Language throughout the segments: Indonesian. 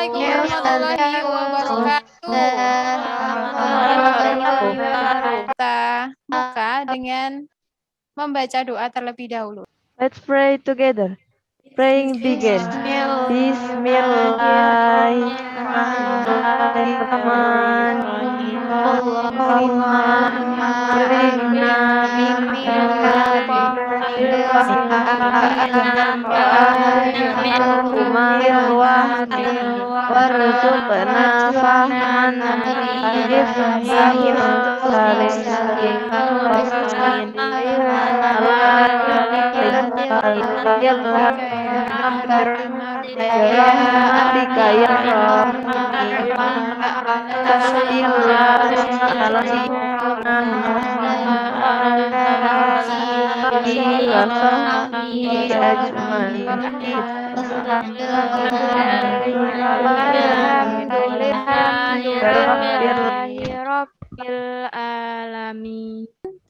Assalamualaikum warahmatullahi wabarakatuh. Kita buka dengan membaca doa terlebih dahulu. Let's pray together. Praying begin. Bismillahirrahmanirrahim. Allahumma beri'na warzuqna fahman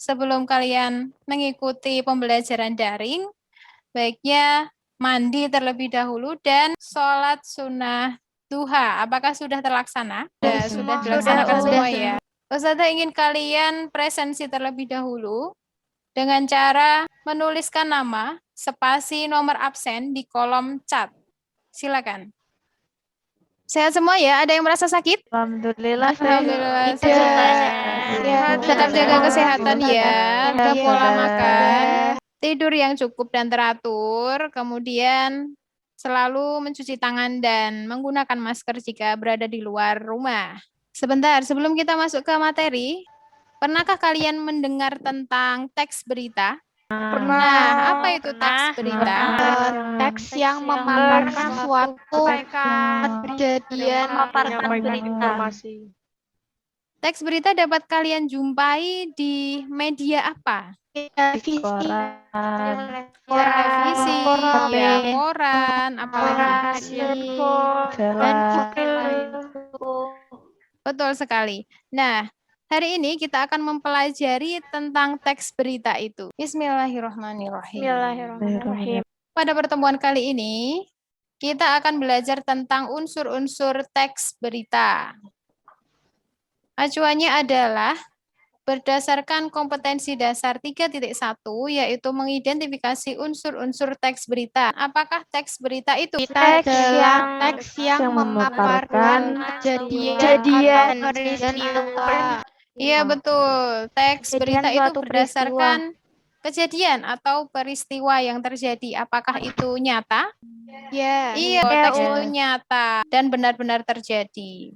Sebelum kalian mengikuti pembelajaran daring, baiknya mandi terlebih dahulu dan sholat sunnah duha. Apakah sudah terlaksana? Sudah dilaksanakan semua ya. Ustazah ingin kalian presensi terlebih dahulu dengan cara menuliskan nama, spasi nomor absen di kolom chat. Silakan. Sehat semua ya? Ada yang merasa sakit? Alhamdulillah. Alhamdulillah sehat. Tetap jaga kesehatan ya. Jaga pola makan, tidur yang cukup dan teratur, kemudian selalu mencuci tangan dan menggunakan masker jika berada di luar rumah. Sebentar, sebelum kita masuk ke materi, pernahkah kalian mendengar tentang teks berita? Nah, apa itu teks berita? Teks yang memaparkan suatu kejadian, informasi. Teks berita dapat kalian jumpai di media apa? televisi, Televisi, ya, koran, apalagi. dan Betul sekali. Nah, hari ini kita akan mempelajari tentang teks berita itu. Bismillahirrahmanirrahim. Pada pertemuan kali ini, kita akan belajar tentang unsur-unsur teks berita. Acuannya adalah berdasarkan kompetensi dasar 3.1, yaitu mengidentifikasi unsur-unsur teks berita. Apakah teks berita itu? teks yang memaparkan kejadian, peristiwa. Iya, betul. Teks berita itu berdasarkan kejadian atau peristiwa yang terjadi. Apakah itu nyata? Iya, teks itu nyata dan benar-benar terjadi.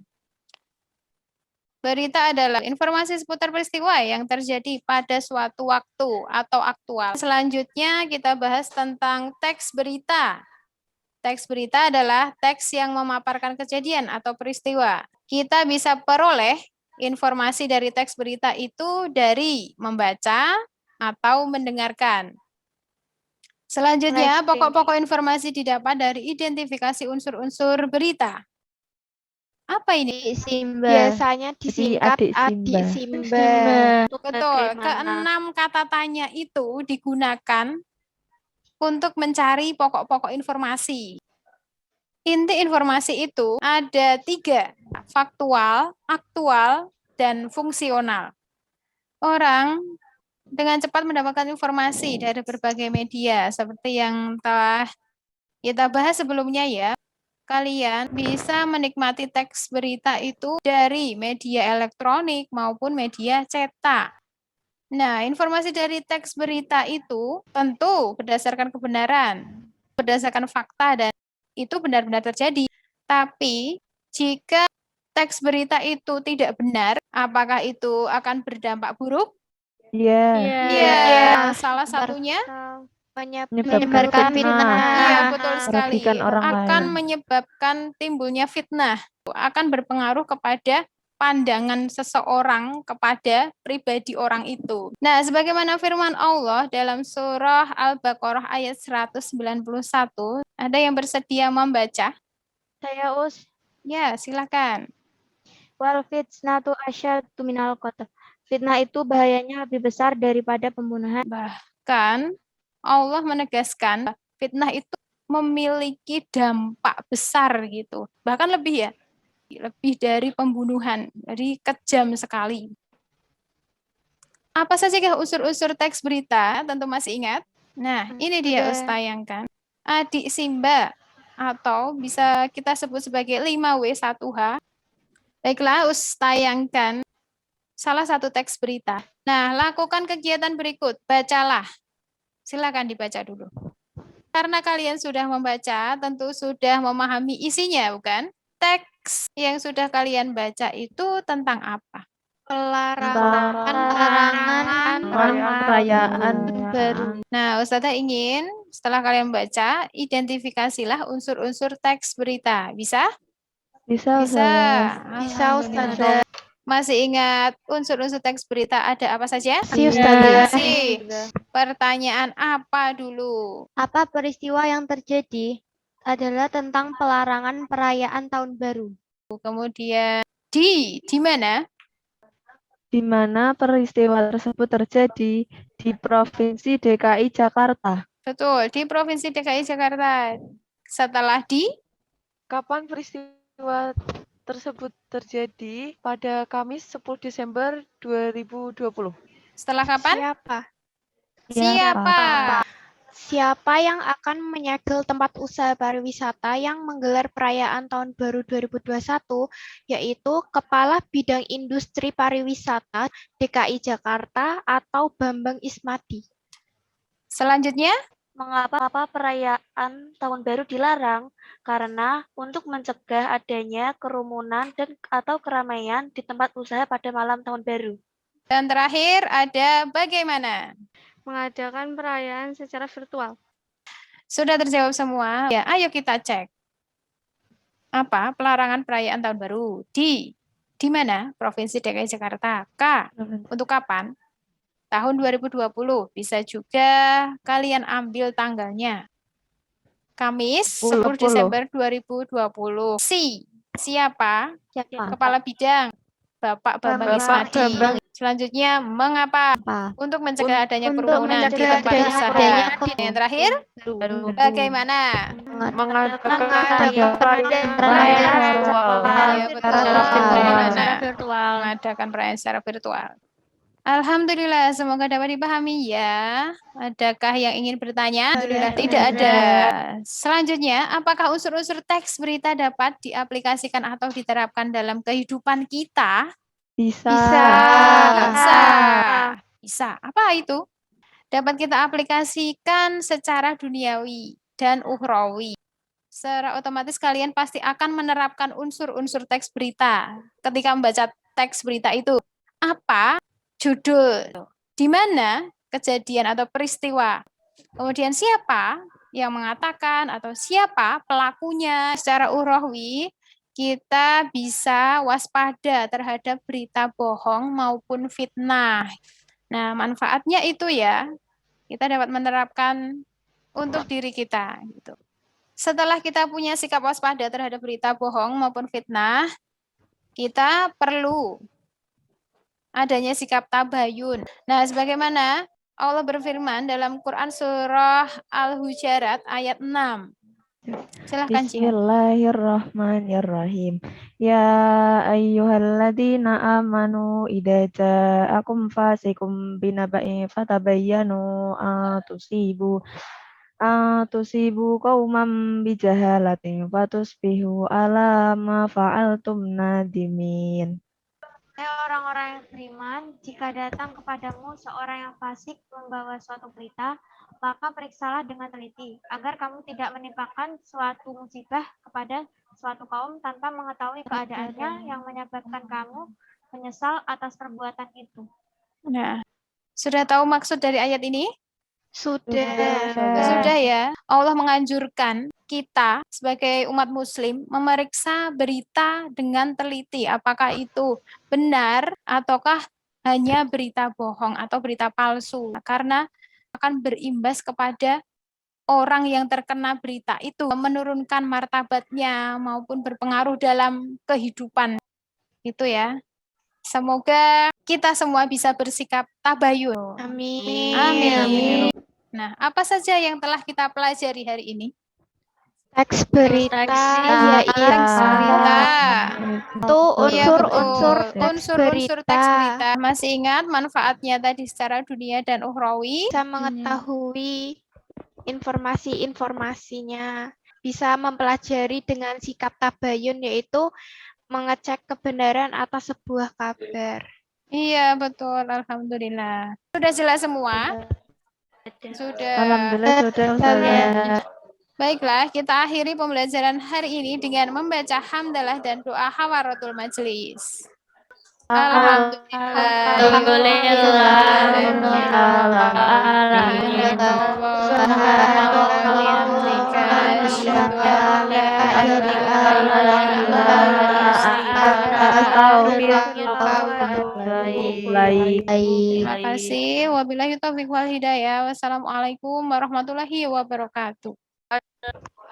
Berita adalah informasi seputar peristiwa yang terjadi pada suatu waktu atau aktual. Selanjutnya kita bahas tentang teks berita. Teks berita adalah teks yang memaparkan kejadian atau peristiwa. Kita bisa peroleh informasi dari teks berita itu dari membaca atau mendengarkan. Selanjutnya, pokok-pokok informasi didapat dari identifikasi unsur-unsur berita. Apa ini? Biasanya disingkat adik Simba. Betul, keenam kata tanya itu digunakan untuk mencari pokok-pokok informasi. Inti informasi itu ada 3, faktual, aktual, dan fungsional. Orang dengan cepat mendapatkan informasi dari berbagai media, seperti yang telah kita bahas sebelumnya ya. Kalian bisa menikmati teks berita itu dari media elektronik maupun media cetak. Nah, informasi dari teks berita itu tentu berdasarkan kebenaran, berdasarkan fakta, dan itu benar-benar terjadi. Tapi, jika teks berita itu tidak benar, apakah itu akan berdampak buruk? Iya, salah satunya menyebarkan fitnah. Iya, betul sekali. Akan lain. menyebabkan timbulnya fitnah. Akan berpengaruh kepada pandangan seseorang kepada pribadi orang itu. Nah, sebagaimana firman Allah dalam surah Al-Baqarah ayat 191, ada yang bersedia membaca? Saya Ya, silakan. wal fitnatu asyaddu minal qatl. Fitnah itu bahayanya lebih besar daripada pembunuhan. Bahkan Allah menegaskan fitnah itu memiliki dampak besar gitu. Bahkan lebih ya, lebih dari pembunuhan, jadi kejam sekali. Apa saja unsur-unsur teks berita? Tentu masih ingat. Nah, ini dia Us tayangkan. Adik Simba atau bisa kita sebut sebagai 5W1H. Baiklah, Us tayangkan salah satu teks berita. Nah, lakukan kegiatan berikut. Bacalah. Silakan dibaca dulu. Karena kalian sudah membaca, tentu sudah memahami isinya, bukan? Teks yang sudah kalian baca itu tentang apa? Larangan perayaan baru. Nah, Ustazah ingin setelah kalian baca, identifikasilah unsur-unsur teks berita. Bisa? Bisa, Bisa. Bisa, Alhamdulillah. Ustazah. Masih ingat unsur-unsur teks berita ada apa saja? Si Ustazah. Si. Pertanyaan apa dulu? Apa peristiwa yang terjadi adalah tentang pelarangan perayaan tahun baru. Kemudian di mana? di mana peristiwa tersebut terjadi di Provinsi DKI Jakarta. Betul, di Provinsi DKI Jakarta. Setelah di Kapan peristiwa tersebut terjadi? Pada Kamis 10 Desember 2020. setelah kapan? Siapa? Siapa? Siapa yang akan menyegel tempat usaha pariwisata yang menggelar perayaan Tahun Baru 2021, yaitu Kepala Bidang Industri Pariwisata DKI Jakarta atau Bambang Ismadi. Selanjutnya, Mengapa perayaan Tahun Baru dilarang? Karena untuk mencegah adanya kerumunan dan atau keramaian di tempat usaha pada malam Tahun Baru. dan terakhir ada bagaimana? Mengadakan perayaan secara virtual. Sudah terjawab semua. Ya, ayo kita cek. Apa pelarangan perayaan tahun baru? Di mana? Provinsi DKI Jakarta. K. Untuk kapan? Tahun 2020. Bisa juga kalian ambil tanggalnya. Kamis 10 Desember 2020. Si. Siapa? Kepala bidang. Bapak Bambang Ismadi. Selanjutnya, mengapa? Untuk mencegah adanya kerumunan di tempat usaha. Yang terakhir, bagaimana? Mengadakan perayaan virtual. Ya, betul. Bagaimana? Virtual. Mengadakan perayaan secara virtual. Alhamdulillah, semoga dapat dipahami ya. Adakah yang ingin bertanya? Alhamdulillah tidak ada. Selanjutnya, apakah unsur-unsur teks berita dapat diaplikasikan atau diterapkan dalam kehidupan kita? Bisa. Bisa. Apa itu? Dapat kita aplikasikan secara duniawi dan ukhrawi. Secara otomatis kalian pasti akan menerapkan unsur-unsur teks berita ketika membaca teks berita itu. Apa? Judul. Di mana kejadian atau peristiwa. Kemudian siapa yang mengatakan atau siapa pelakunya. Secara ukhrawi, kita bisa waspada terhadap berita bohong maupun fitnah. Nah, manfaatnya itu ya, kita dapat menerapkan untuk diri kita. Gitu. Setelah kita punya sikap waspada terhadap berita bohong maupun fitnah, kita perlu adanya sikap tabayun. Nah, sebagaimana Allah berfirman dalam Quran surah Al-Hujurat ayat 6. Silahkan, Jihan. Bismillahirrahmanirrahim. Ya ayyuhalladzina amanu idza ja'akum fasikum binaba'in fatabayyanu tusibu qauman bijahalatin fatusbihu ala ma fa'altum nadimin. Hai orang-orang yang beriman, jika datang kepadamu seorang yang fasik membawa suatu berita, maka periksalah dengan teliti, agar kamu tidak menimpakan suatu musibah kepada suatu kaum tanpa mengetahui keadaannya yang menyebabkan kamu menyesal atas perbuatan itu. Nah, sudah tahu maksud dari ayat ini? Sudah. Ya. Allah menganjurkan kita sebagai umat muslim memeriksa berita dengan teliti. Apakah itu benar ataukah hanya berita bohong atau berita palsu. Karena akan berimbas kepada orang yang terkena berita itu, menurunkan martabatnya maupun berpengaruh dalam kehidupan. Itu ya. Semoga kita semua bisa bersikap tabayun. Amin. Amin. Nah, apa saja yang telah kita pelajari hari ini? Teks berita Teks berita. itu Iya, unsur-unsur betul. teks Unsur-unsur teks berita berita. Masih ingat manfaatnya tadi secara dunia dan ukhrawi? bisa mengetahui informasi-informasinya, bisa mempelajari dengan sikap tabayun, yaitu mengecek kebenaran atas sebuah kabar. Iya, betul. Alhamdulillah. Sudah jelas semua? Sudah. Alhamdulillah sudah Ustazah. Baiklah, kita akhiri pembelajaran hari ini dengan membaca hamdalah dan doa hawaratul majlis. Terima kasih. Wabillahi taufiq wal hidayah. Wassalamualaikum warahmatullahi wabarakatuh.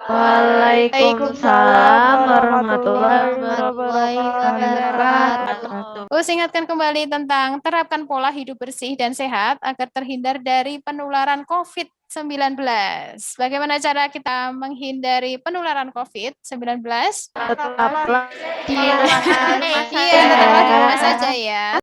Waalaikumsalam warahmatullahi wabarakatuh. Terus ingatkan kembali tentang terapkan pola hidup bersih dan sehat agar terhindar dari penularan COVID-19. Bagaimana cara kita menghindari penularan COVID-19? Tetaplah Di rumah Iya, tetaplah di rumah saja ya.